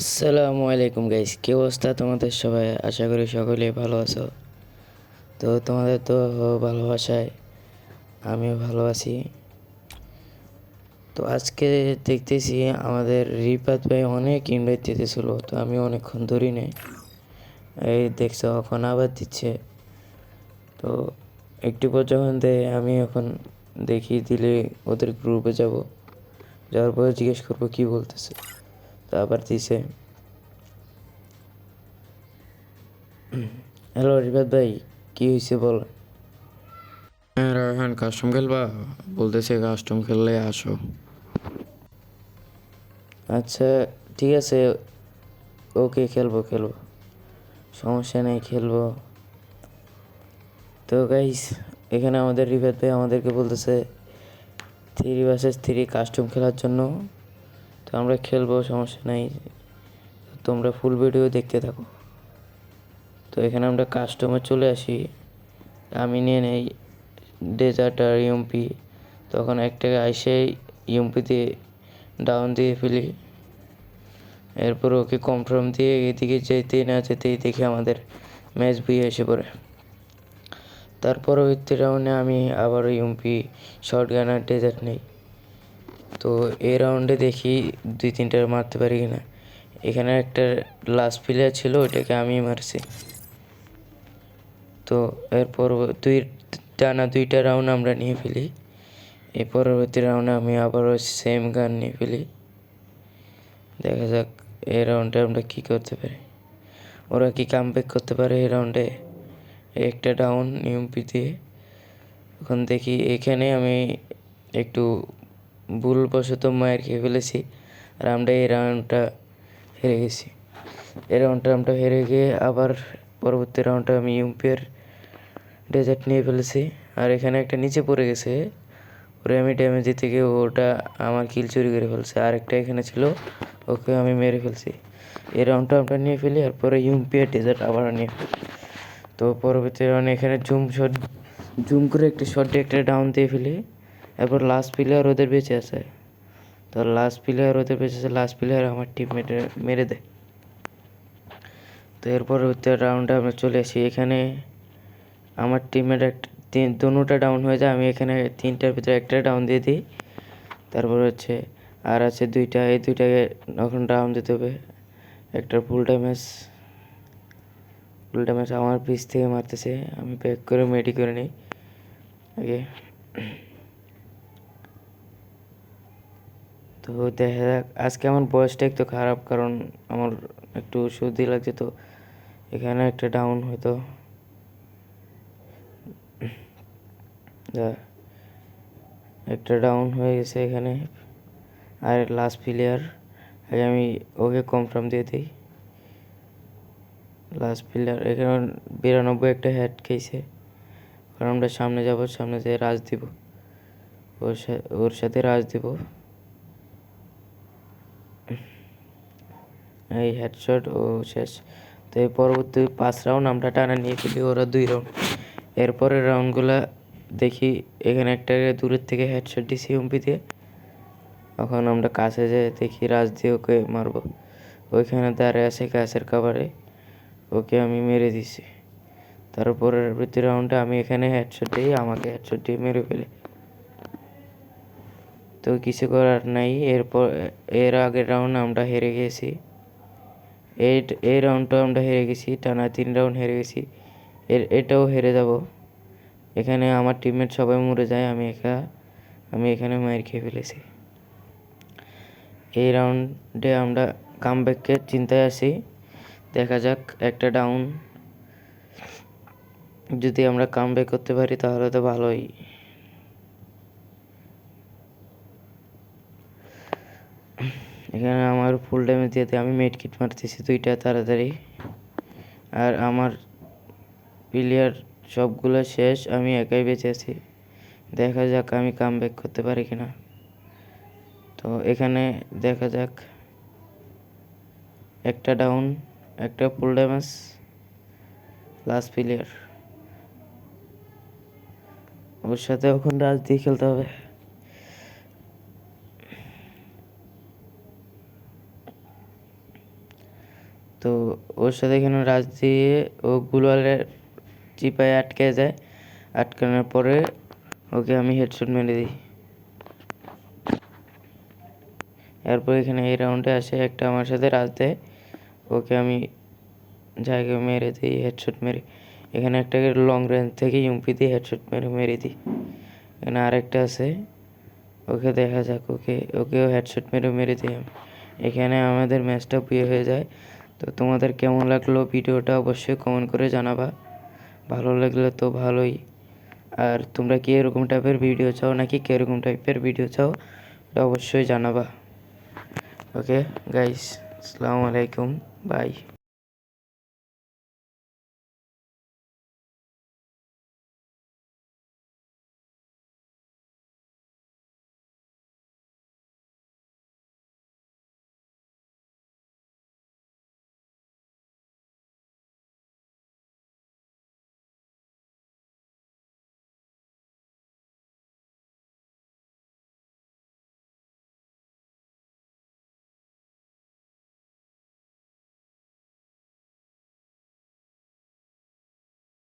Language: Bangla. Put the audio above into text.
আসসালামু আলাইকুম গাইস, কি অবস্থা তোমাদের সবাই? আশা করি সকলেই ভালো আছো। তো তোমাদের তো ভালোবাসায় আমিও ভালো আছি। তো আজকে দেখতেছি আমাদের রিপাত ভাই অনেক ইনভাইট দিতেছিল, তো আমি অনেকক্ষণ ধরি নেই। এই দেখছো এখন আবার দিচ্ছে। তো একটু পর যখন দেয় আমি এখন দেখি দিলে ওদের গ্রুপে যাব, যাওয়ার পরে জিজ্ঞেস করবো কি বলতেছে। তো আবার দিছে। হ্যালো রিপাত ভাই, কি হয়েছে বল। হ্যাঁ রায়হান, কাস্টম খেলবা? বলতেছে কাস্টম খেললে আসো। আচ্ছা, ঠিক আছে, ওকে খেলবো খেলবো, সমস্যা নেই খেলবো। তো গাইস, এখানে আমাদের রিফাত ভাই আমাদেরকে বলতেছে 3 vs 3 কাস্টম খেলার জন্য। তো আমরা খেলবো, সমস্যা নাই, তোমরা ফুল ভিডিও দেখতে থাকো। তো এখানে আমরা কাস্টমে চলে আসি, আমি নিয়ে নেই ডেজার্ট আর ইউএমপি। তখন একটাকে আইসে ইউএমপি দিয়ে ডাউন দিয়ে ফেলি। এরপর ওকে কনফার্ম দিয়ে এদিকে যেতেই না যেতেই দেখি আমাদের ম্যাচ বুয়ে এসে পড়ে। তার পরবর্তী রাউন্ডে আমি আবারও ইউএমপি শর্ট গান আর ডেজার্ট নেই। তো এই রাউন্ডে দেখি 2-3টা মারতে পারি কিনা। এখানে একটা লাস্ট প্লেয়ার ছিল, ওইটাকে আমি মারছি। তো এরপর টানা 2টা রাউন্ড আমরা নিয়ে ফেলি। এই পরবর্তী রাউন্ডে আমি আবারও সেম গান নিয়ে ফেলি। দেখা যাক এই রাউন্ডে আমরা কী করতে পারি, ওরা কি কামব্যাক করতে পারে এই রাউন্ডে। একটা ডাউন ইউএমপি দিয়ে। এখন দেখি এখানে আমি একটু ভুলবশত মায়ের খেয়ে ফেলেছি, আর আমরা এই রাউন্ডটা হেরে গেছি। এই রাউন্ডটা আমরা হেরে গিয়ে আবার পরবর্তী রাউন্ডটা আমি ইউএমপির ডেজার্ট নিয়ে ফেলেছি। আর এখানে একটা নিচে পড়ে গেছে, ওরে আমি ড্যামেজ দিতে গিয়ে ওটা আমার কিল চুরি করে ফেলছে। আরেকটা এখানে ছিল, ওকে আমি মেরে ফেলছি। এই রাউন্ডটা আমরা নিয়ে ফেলি, আর পরে ইউএমপি আর ডেজার্ট আবার নিয়ে ফেলি। তো পরবর্তী রাউন্ডে এখানে জুম করে একটা শট দিয়ে একটা ডাউন দিয়ে ফেলি। এরপর লাস্ট প্লেয়ার ওদের বেঁচে আছে, তো লাস্ট প্লেয়ার ওদের বেঁচে আছে, লাস্ট প্লেয়ার আমার টিমমেটে মেরে দেয়। তো এর পরবর্তী রাউন্ডে আমরা চলে আসি। এখানে আমার টিমমেট দুটা ডাউন হয়ে যায়, আমি এখানে 3টার ভিতরে একটা ডাউন দিয়ে দিই। তারপর হচ্ছে আর আছে 2টা, এই 2টাকে এখন ডাউন দিতে হবে। একটা ফুল ড্যামেজ আমার পিছ থেকে মারতেছে, আমি ব্যাক করে মেডি করে নিই আগে। তো দেখা যাক, আজকে আমার বয়সটা একটু খারাপ, কারণ আমার একটু সর্দি লাগছে। তো এখানে একটা ডাউন হয়তো, একটা ডাউন হয়ে গেছে এখানে। আর লাস্ট প্লেয়ার, আগে আমি ওকে কনফার্ম দিয়ে দিই। লাস্ট প্লেয়ার এখানে 92 একটা হেড খেয়েছে, কারণ আমরা সামনে যাব, সামনে যেয়ে রাজ দিব, ওর সাথে রাজ দিব। এই হেডশট ও শেষ। তো এই পরবর্তী 5 রাউন্ড আমরা টানা নিয়ে ফেলি, ওরা 2 রাউন্ড। এরপরের রাউন্ডগুলা দেখি, এখানে একটা দূরের থেকে হেডশট দিছি এমপি দিয়ে। এখন আমরা কাছে যেয়ে দেখি রাজ দিয়ে ওকে মারবো, ওইখানে দাঁড়িয়ে আছে গাছের কাভারে, ওকে আমি মেরে দিছি। তারপরের প্রতি রাউন্ডে আমি এখানে হেডশট দিই, আমাকে হেডশট দিয়ে মেরে ফেলে। তো কিছু করার নাই। এর আগের রাউন্ড আমরা হেরে গেছি, এই রাউন্ডটাও আমরা হেরে গেছি, টানা 3 রাউন্ড হেরে গেছি। এটাও হেরে যাব। এখানে আমার টিমমেট সবাই মরে যায়, আমি এখানে মাইর খেয়ে ফেলেছি। এই রাউন্ডে আমরা কামব্যাকের চিন্তায় আছি, দেখা যাক একটা ডাউন যদি আমরা কামব্যাক করতে পারি তাহলে তো ভালোই। এখানে আমার ফুল ড্যামেজ দিতে আমি মেড কিট মারতেছি 2টা তাড়াতাড়ি, আর আমার প্লেয়ার সবগুলো শেষ, আমি একাই বেঁচে আছি। দেখা যাক আমি কামব্যাক করতে পারি কিনা। তো এখানে দেখা যাক, একটা ডাউন, একটা ফুল ড্যামেজ, লাস্ট প্লেয়ার, ওর সাথে এখন রাজ দিয়ে খেলতে হবে। তো ওর সাথে এখানে রাশ দিয়ে ও গুলালের চিপায় আটকে যায়, আটকানোর পরে ওকে আমি হেডশট মেরে দিই। এরপর এখানে এই রাউন্ডে আসে একটা আমার সাথে রাশ দেয়, ওকে আমি জায়গায় মেরে দিই হেডশট মেরে। এখানে একটা লং রেঞ্জ থেকে ইউমপি দিয়ে হেডশট মেরে দিই। এখানে আরেকটা আছে, ওকে দেখা যাক, ওকেও হেডশট মেরে দিই আমি। এখানে আমাদের ম্যাচটা বিয়ে হয়ে যায়। তো তোমাদের কেমন লাগলো ভিডিওটা অবশ্যই কমেন্ট করে জানাবা। ভালো লাগলে তো ভালোই, আর তোমরা কি এরকম টাইপের ভিডিও চাও নাকি কীরকম টাইপের ভিডিও চাও এটা অবশ্যই জানাবা। ওকে গাইস, আসসালামু আলাইকুম, বাই।